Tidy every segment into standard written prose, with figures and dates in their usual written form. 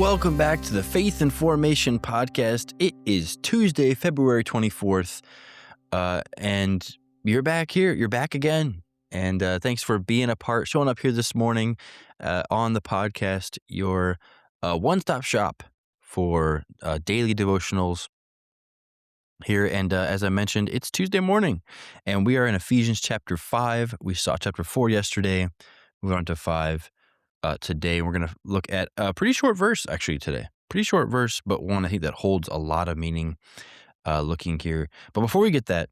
welcome back to the Faith and Formation podcast. It is Tuesday, February 24th, and you're back here. You're back again, and thanks for being a part, showing up here this morning on the podcast, your one-stop shop for daily devotionals here. And as I mentioned, it's Tuesday morning, and we are in Ephesians chapter 5. We saw chapter 4 yesterday. We're on to 5. Today, we're going to look at a pretty short verse, actually, today. Pretty short verse, but one I think that holds a lot of meaning looking here. But before we get that,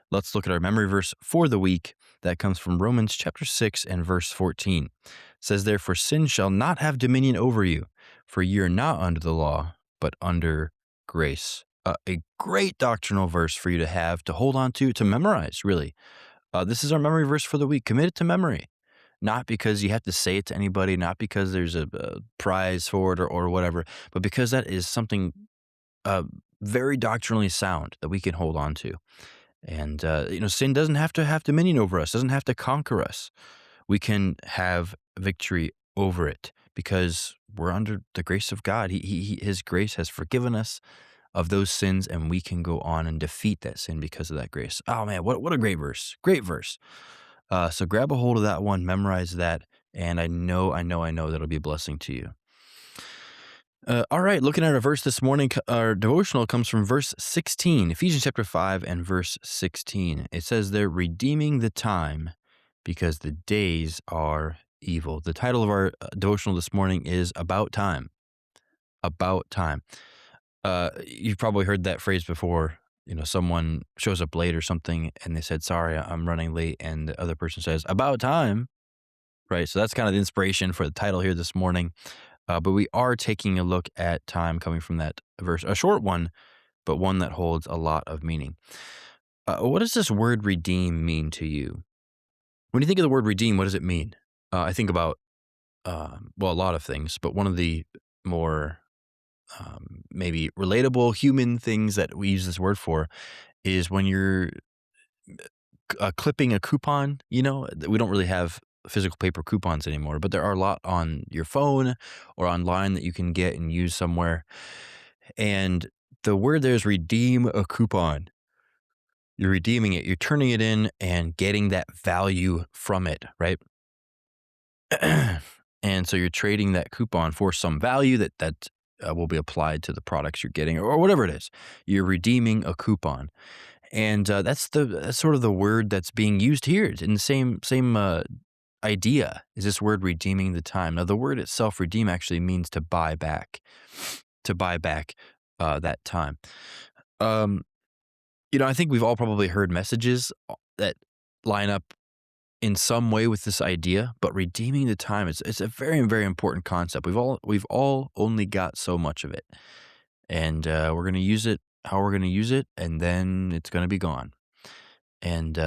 let's look at our memory verse for the week. That comes from Romans chapter 6 and verse 14. It says, "Therefore sin shall not have dominion over you, for ye are not under the law, but under grace." A great doctrinal verse for you to have, to hold on to memorize, really. This is our memory verse for the week. Commit it to memory. Not because you have to say it to anybody, not because there's a prize for it or whatever, but because that is something very doctrinally sound that we can hold on to. And, sin doesn't have to have dominion over us, doesn't have to conquer us. We can have victory over it because we're under the grace of God. His grace has forgiven us of those sins, and we can go on and defeat that sin because of that grace. Oh, man, what a great verse. Great verse. So grab a hold of that one, memorize that, and I know that'll be a blessing to you. All right, looking at our verse this morning, our devotional comes from verse 16, Ephesians chapter 5 and verse 16. It says there, "Redeeming the time because the days are evil." The title of our devotional this morning is About Time. About time. You've probably heard that phrase before. Someone shows up late or something and they said, "Sorry, I'm running late." And the other person says, "About time." Right. So that's kind of the inspiration for the title here this morning. But we are taking a look at time coming from that verse, a short one, but one that holds a lot of meaning. What does this word redeem mean to you? When you think of the word redeem, what does it mean? I think about, a lot of things, but one of the more maybe relatable human things that we use this word for is when you're clipping a coupon. We don't really have physical paper coupons anymore, but there are a lot on your phone or online that you can get and use somewhere. And the word there is redeem a coupon. You're redeeming it. You're turning it in and getting that value from it, right? And so you're trading that coupon for some value that will be applied to the products you're getting or whatever it is. You're redeeming a coupon. And that's sort of the word that's being used here. It's in the same idea is this word redeeming the time. Now, the word itself, redeem, actually means to buy back, that time. I think we've all probably heard messages that line up in some way with this idea, but redeeming the time, it's a very, very important concept. We've all only got so much of it, and we're going to use it how we're going to use it, and then it's going to be gone. And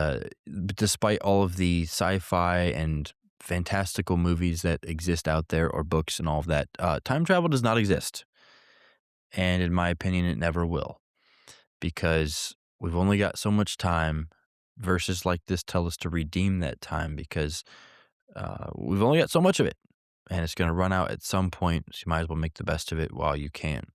despite all of the sci-fi and fantastical movies that exist out there, or books and all of that, time travel does not exist. And in my opinion, it never will, because we've only got so much time. Verses like this tell us to redeem that time because we've only got so much of it, and it's going to run out at some point, so you might as well make the best of it while you can.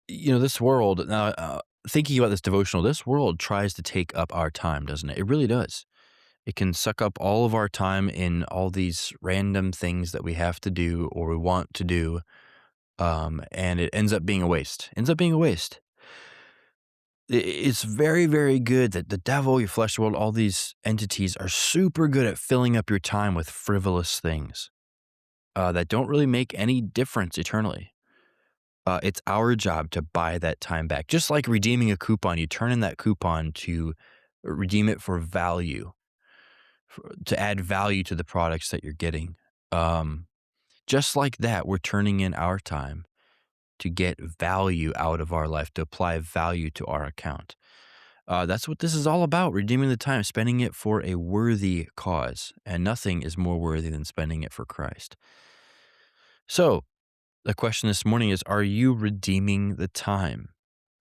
This world, now, thinking about this devotional, this world tries to take up our time, doesn't it? It really does. It can suck up all of our time in all these random things that we have to do or we want to do, and it ends up being a waste. It's very, very good that the devil, your flesh world, all these entities are super good at filling up your time with frivolous things that don't really make any difference eternally. It's our job to buy that time back. Just like redeeming a coupon, you turn in that coupon to redeem it for value, to add value to the products that you're getting. Just like that, we're turning in our time to get value out of our life, to apply value to our account. That's what this is all about, redeeming the time, spending it for a worthy cause. And nothing is more worthy than spending it for Christ. So, the question this morning is, are you redeeming the time?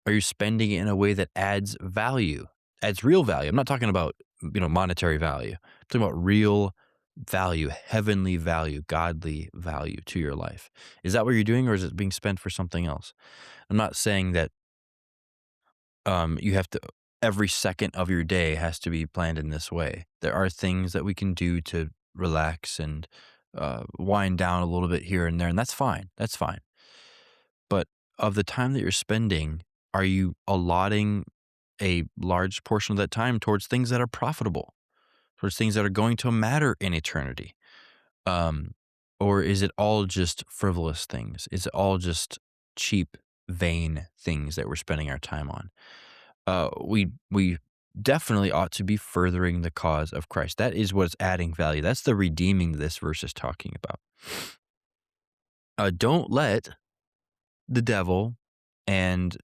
Are you spending it in a way that adds value, adds real value? I'm not talking about, monetary value. I'm talking about real value, heavenly value, godly value to your life? Is that what you're doing, or is it being spent for something else? I'm not saying that you have to every second of your day has to be planned in this way. There are things that we can do to relax and wind down a little bit here and there, and that's fine. That's fine. But of the time that you're spending, are you allotting a large portion of that time towards things that are profitable, towards things that are going to matter in eternity? Um, or is it all just frivolous things? Is it all just cheap, vain things that we're spending our time on? We definitely ought to be furthering the cause of Christ. That is what's adding value. That's the redeeming this verse is talking about. Don't let the devil and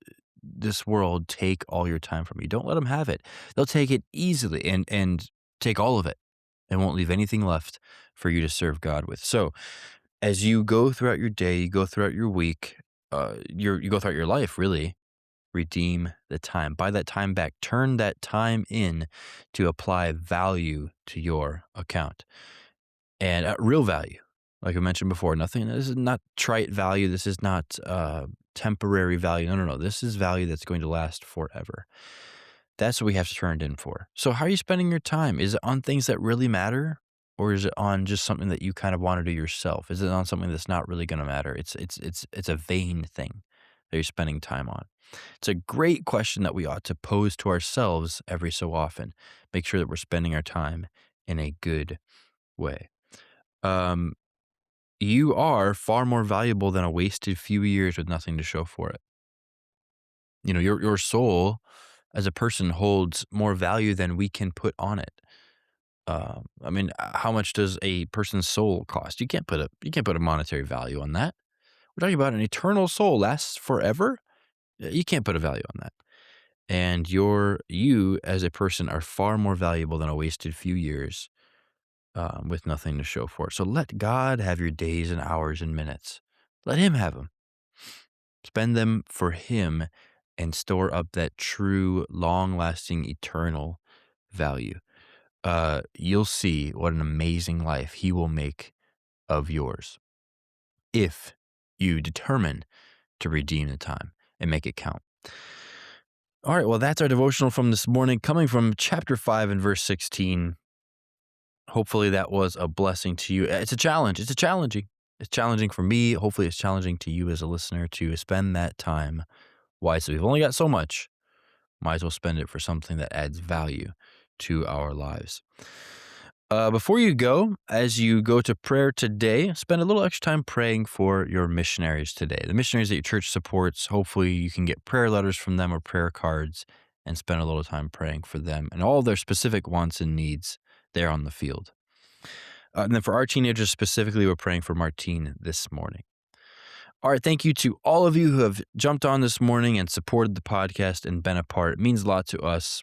this world take all your time from you. Don't let them have it. They'll take it easily and take all of it and won't leave anything left for you to serve God with. So as you go throughout your day, you go throughout your week, you go throughout your life, really, redeem the time. Buy that time back. Turn that time in to apply value to your account. And real value, like I mentioned before, nothing, this is not trite value. This is not temporary value. No. This is value that's going to last forever. That's what we have to turn it in for. So how are you spending your time? Is it on things that really matter? Or is it on just something that you kind of want to do yourself? Is it on something that's not really going to matter? It's a vain thing that you're spending time on. It's a great question that we ought to pose to ourselves every so often. Make sure that we're spending our time in a good way. You are far more valuable than a wasted few years with nothing to show for it. You know, your soul as a person holds more value than we can put on it. I mean, how much does a person's soul cost? You can't put a monetary value on that. We're talking about an eternal soul lasts forever. You can't put a value on that. And you as a person are far more valuable than a wasted few years with nothing to show for it. So let God have your days and hours and minutes. Let Him have them. Spend them for Him and store up that true, long-lasting, eternal value. You'll see what an amazing life He will make of yours if you determine to redeem the time and make it count. All right, well, that's our devotional from this morning, coming from chapter 5 and verse 16. Hopefully that was a blessing to you. It's a challenge. It's challenging for me. Hopefully it's challenging to you as a listener to spend that time wisely. We've only got so much. Might as well spend it for something that adds value to our lives. Before you go, as you go to prayer today, spend a little extra time praying for your missionaries today. The missionaries that your church supports, hopefully you can get prayer letters from them or prayer cards and spend a little time praying for them and all their specific wants and needs there on the field. And then for our teenagers specifically, we're praying for Martine this morning. All right, thank you to all of you who have jumped on this morning and supported the podcast and been a part. It means a lot to us,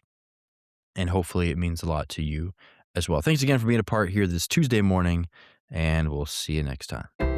and hopefully it means a lot to you as well. Thanks again for being a part here this Tuesday morning, and we'll see you next time.